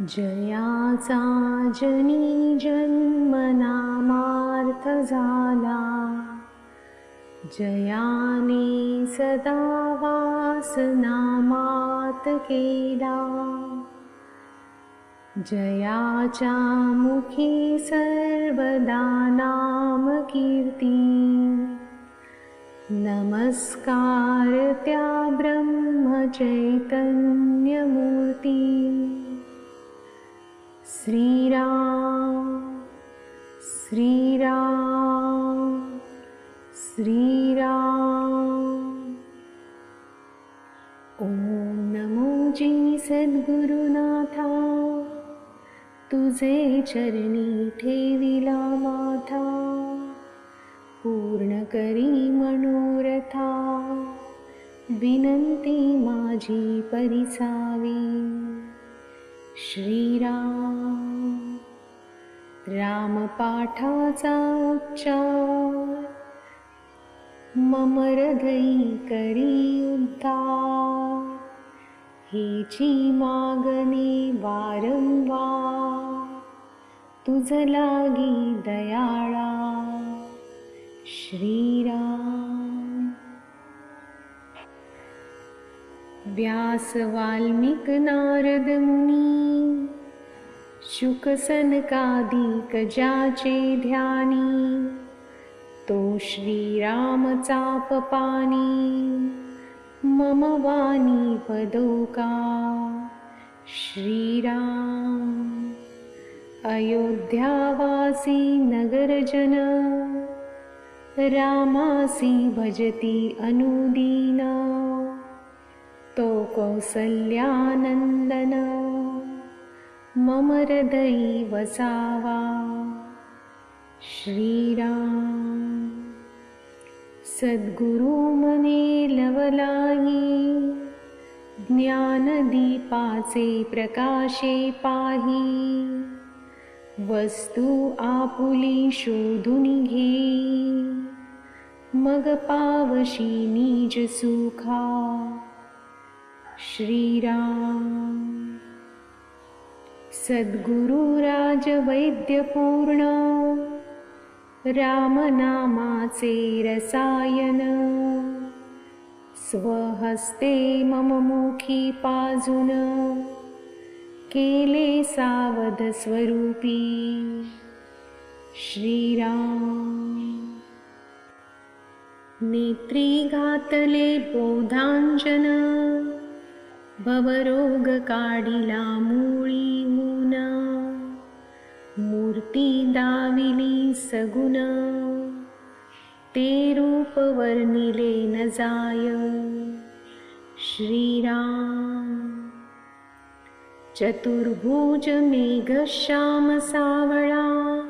जयाचा जनी जन्म नामार्थ झाला, जयाने सदा वास नामात केला. जयाच्या मुखी सर्वदा नाम कीर्ती, नमस्कार त्या ब्रह्म चैतन्य मूर्ती. श्रीराम श्रीराम श्रीराम. ओम नमो जी सद्गुरुनाथा, तुझे चरणी ठेविला माथा. पूर्ण करी मनोरथा, विनंती माझी परिसावी. श्रीराम रामपाठाचा उच्चार, मम हृदयी करी उद्धार. हेची मागणी वारंवार, तुझ लागी दयाळा. श्रीराम. व्यास वाल्मीक नारद मुनी, शुक सनकादिक ज्याचे ध्यानी. तो श्रीराम चापपानी, मम वाणी पदोका. श्रीराम. अयोध्यावासी नगरजन, रामासी भजती अनुदीन. तो कौसल्यानंदन, मम हृदयी वसावा. श्रीराम. सद्गुरु मने लवलाही, ज्ञानदीपाचे प्रकाशे पाही. वस्तू आपुली शोधून घेई, मग पावशी निज सुखा. श्रीराम. सद्गुरु राजवैद्य पूर्ण, रामनामाचे रसायन. स्वहस्ते मम मुखी पाजून, केले सावध स्वरूपी. श्रीराम. नेत्री घातले बोधांजन, भवरोग काढिला मूळीहून. मूर्ती दाविली सगुण, ते रूप वर्णिले न जाय. श्रीराम. चतुर्भुज मेघ श्याम सावळा,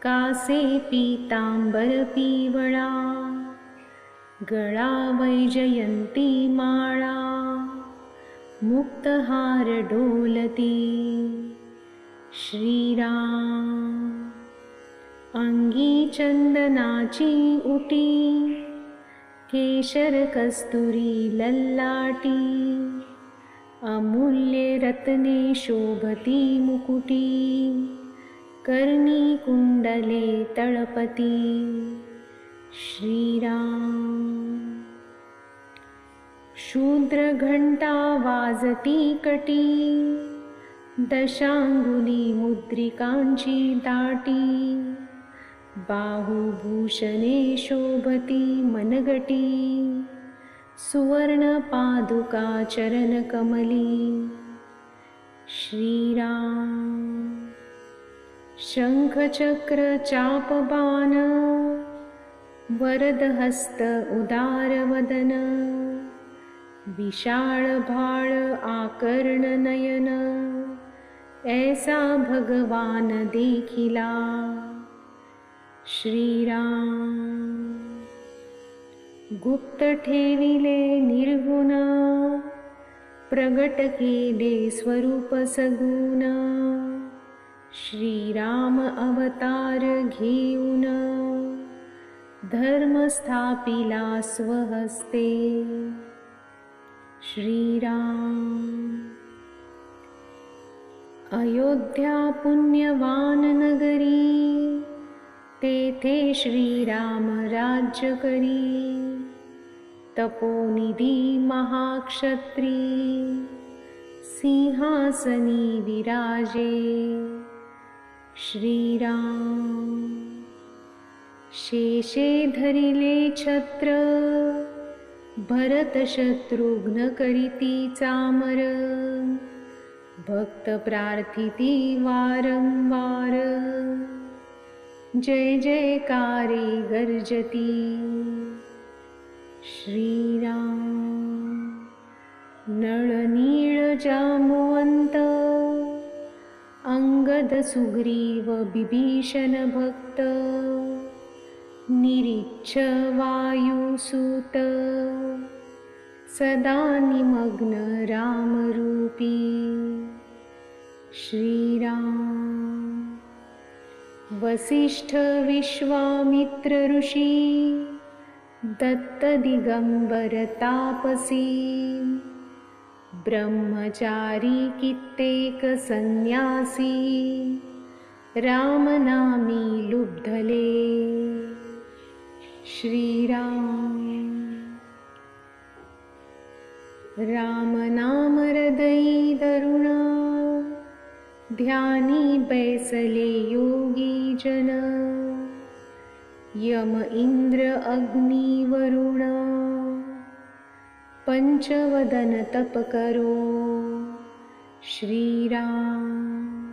कासे पीतांबर पिवळा. गळा वैजयंती माळा, मुक्तहार डोलती. श्रीराम. अंगी चंदनाची उटी, केशर कस्तुरी लल्लाटी. अमूल्य रत्ने शोभती मुकुटी, कर्णी कुंडले तळपती. श्रीराम. शूद्र घंटा वाजती कटी, दशांगुली मुद्रिकांची दाटी. बाहुभूषणे शोभती मनगटी, सुवर्ण पादुका चरण कमली. श्रीराम. शंख चक्र चाप बाण, वरद हस्त उदार वदन. विशाळ भाळ आकर्ण नयन, ऐसा भगवान देखिला. श्रीराम. गुप्त ठेविले निर्गुण, प्रगट केले स्वरूप सगुण. श्रीराम अवतार घेऊन, धर्म स्थापिला स्वहस्ते. श्रीराम. अयोध्या पुण्यवान नगरी, तेथे श्रीराम राज्य करी. तपोनिधी महाक्षत्री, सिंहासनी विराजे. श्रीराम शेषे धरिले छत्र, भरत शत्रुघ्न करीती चामर. भक्त प्रार्थिती वारंवार, जय जयकारे गर्जती. श्रीराम नळनीळ जामवंत, अंगद सुग्रीव बिभीषण भक्त. निरीच्छ वायुसूत, सदा निमग्न रामरूपी. श्रीराम वसिष्ठ विश्वामित्र ऋषी, दत्त दिगंबर तापसी. ब्रह्मचारी कित्येक संन्यासी, रामनामी लुब्धले. श्रीराम रामनाम हृदयी दरुण, ध्यानी बैसले योगी जन. यम इंद्र अग्नि वरुण, पंचवदन तप करो. श्रीराम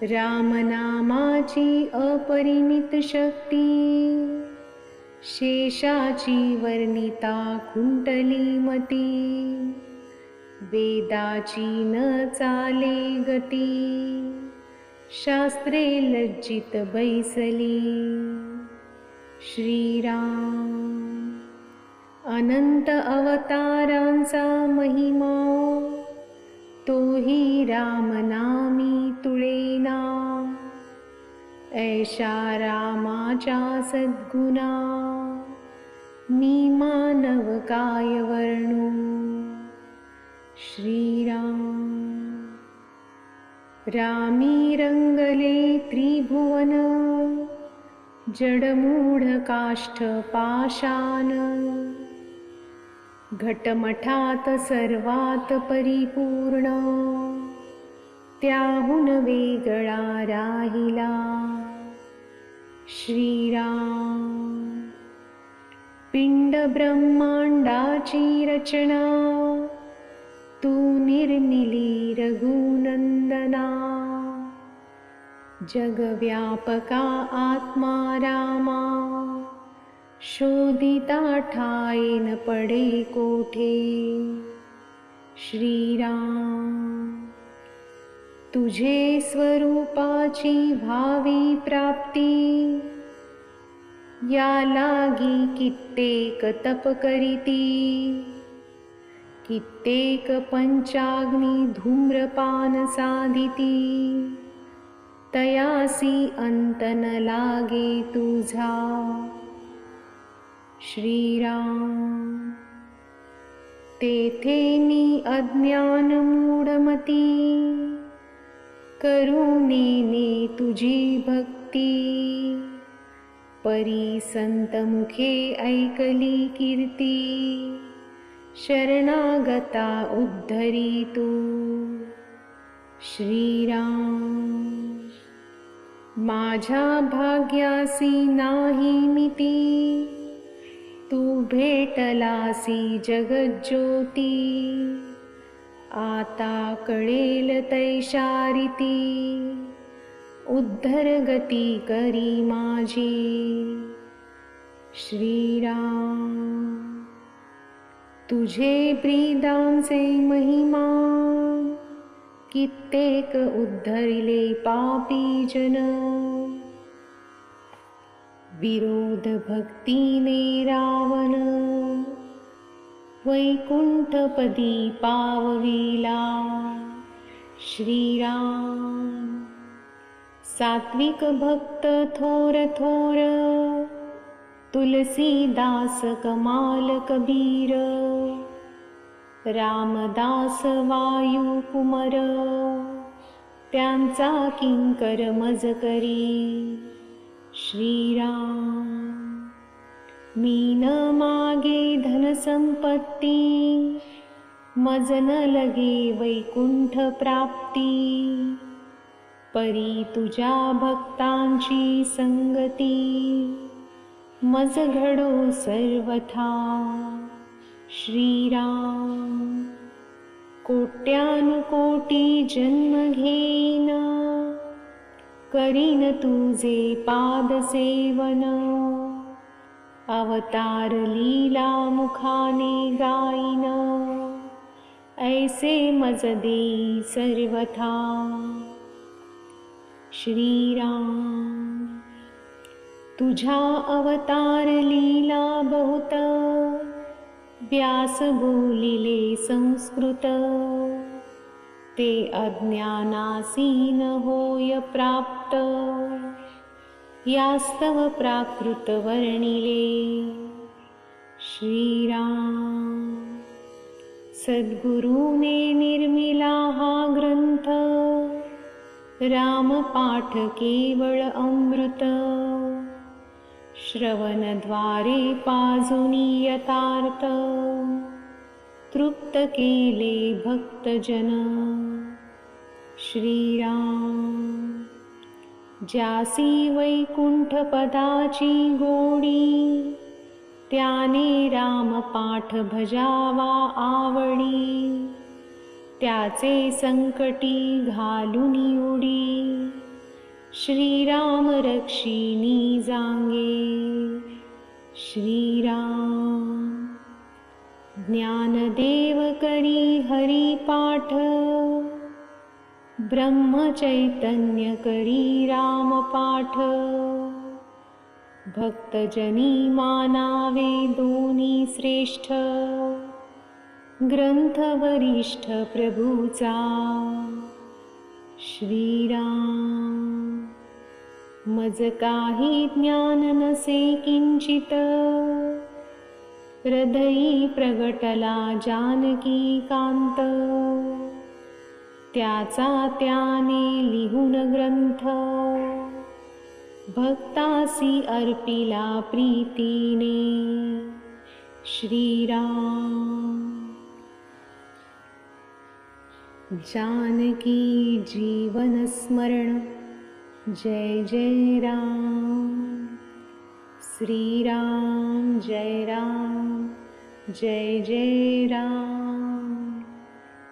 रामनामाची अपरिमित शक्ती, शेषाची वर्णिता कुंटली मती. वेदाची न चाले गती, शास्त्रे लज्जित बैसली. श्रीराम अनंत अवतारांचा महिमा, तोही रामनामी तुळेना. ऐशा रामाच्या सद्गुणा, मी मानव काय वर्णू. श्रीराम रामी रंगले त्रिभुवन, जडमूढ काष्ठ पाषाण. घटमठात सर्वात परिपूर्ण, त्याहून वेगळा राहिला. श्रीराम पिंड ब्रह्मांडाची रचना, तू निर्मिली रघुनंदना. जगव्यापका आत्मा रामा, शोधिता ठाई न पडे कोठे. श्रीराम तुझे स्वरूपाची भावी प्राप्ती, या लागी कित्येक तप करीती. कित्येक पंचाग्नी धूम्रपान साधिती, तयासी अंत न लागे तुझा. श्रीराम तेथे मी अज्ञान मूढमती, करुणेने तुझी भक्ती. परी संत मुखे ऐकली कीर्ती, शरणागता उद्धरी तू. श्रीराम माझ्या भाग्यासी नाही मिती, तू भेटलासी जगज्योती. आता कळेल तैशारिती, उद्धर गती करी माझी. श्रीराम तुझे ब्रीदांचे महिमा, कित्येक उद्धरिले पापी जन. विरोध भक्तीने रावण, वैकुंठपदी पावविला. श्रीराम सात्विक भक्त थोर थोर, तुलसीदास कमाल कबीर. रामदास वायू कुमर, त्यांचा किंकर मज करी. श्रीराम. मी न मागे धनसंपत्ती, मज न लगे वैकुंठ प्राप्ती. परी तुझ्या भक्तांची संगती, मज घडो सर्वथा. श्रीराम. कोट्यानुकोटी जन्म घेईन, करीन तुझे पादसेवन. अवतार लीला मुखाने गाईन, ऐसे मज देई सर्वथा. श्रीराम. तुझ्या अवतार लीला बहुत, व्यास बोलिले संस्कृत. ते अज्ञानासीन होय प्राप्त, यास्तव प्राकृत वर्णिले. श्रीराम. सद्गुरूने निर्मिला हा ग्रंथ, रामपाठ केवळ अमृत. श्रवणद्वारे पाजुनी यथार्थ, तृप्त केले भक्तजन. श्रीराम. ज्यासी वैकुंठ पदाची गोडी, त्याने रामपाठ भजावा आवडी. त्याचे संकटी घालुनी उडी, श्रीराम रक्षिणी जांगे. श्रीराम. ज्ञानदेव करी हरी पाठ, ब्रह्मचैतन्य करी रामपाठ. भक्तजनी मानावे दोन्ही श्रेष्ठ, ग्रंथ वरिष्ठ प्रभूचा. श्रीराम. मज काही ज्ञान नसे किंचित, हृदयी प्रगटला जानकी कांत. त्याचा त्याने लिहून ग्रंथ, भक्तासी अर्पिला प्रीतीने. श्रीराम. जानकी जीवन स्मरण. जय जय राम. श्रीराम जय राम, जय जय राम.